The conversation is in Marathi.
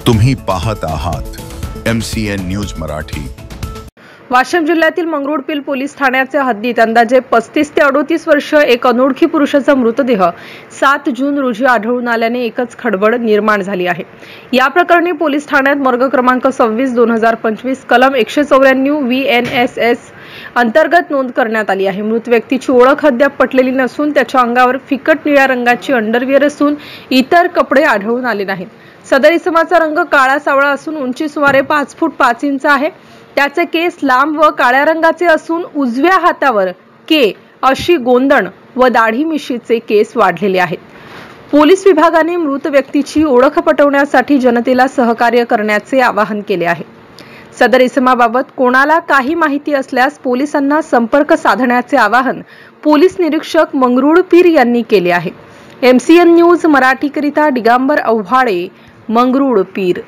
तुम्ही पाहत आहात MCN न्यूज मराठी। वाशिम जिल्ह्यातील मंगरुळपीर पोलीस ठाण्याच्या हद्दीत अंदाजे 35 ते 38 वर्ष एक अनोळखी पुरुषाचा मृतदेह 7 जून रोजी आढळून आल्याने एकच खळबळ निर्माण झाली आहे। या प्रकरणी पोलीस ठाण्यात मार्ग क्रमांक 26/2025 कलम 194 VNSS अंतर्गत नोंद करण्यात आली आहे। मृत व्यक्तीची ओळख अद्याप पटलेली नसून त्याच्या अंगावर फिकट निळ्या रंगाची अंडरवियर असून इतर कपडे आढळून आले नाहीत। सदर इसमाचा रंग काळा सावळा असून उंची सुमारे 5 फूट 5 इंच आहे। त्याचे केस लांब व काळ्या रंगाचे असून उजव्या हातावर के अशी गोंदण व दाढी मिशीचे केस वाढलेले आहेत। पोलीस विभागाने मृत व्यक्तीची ओळख पटवण्यासाठी जनतेला सहकार्य करण्याचे आवाहन केले आहे। सदर इसमाबाबत कोणाला काही माहिती असल्यास पोलिसांना संपर्क साधण्याचे आवाहन पोलीस निरीक्षक मंगरुळपीर यांनी केले आहे। MCN न्यूज मराठीकरिता दिगंबर आव्हाडे, मंगरुळपीर।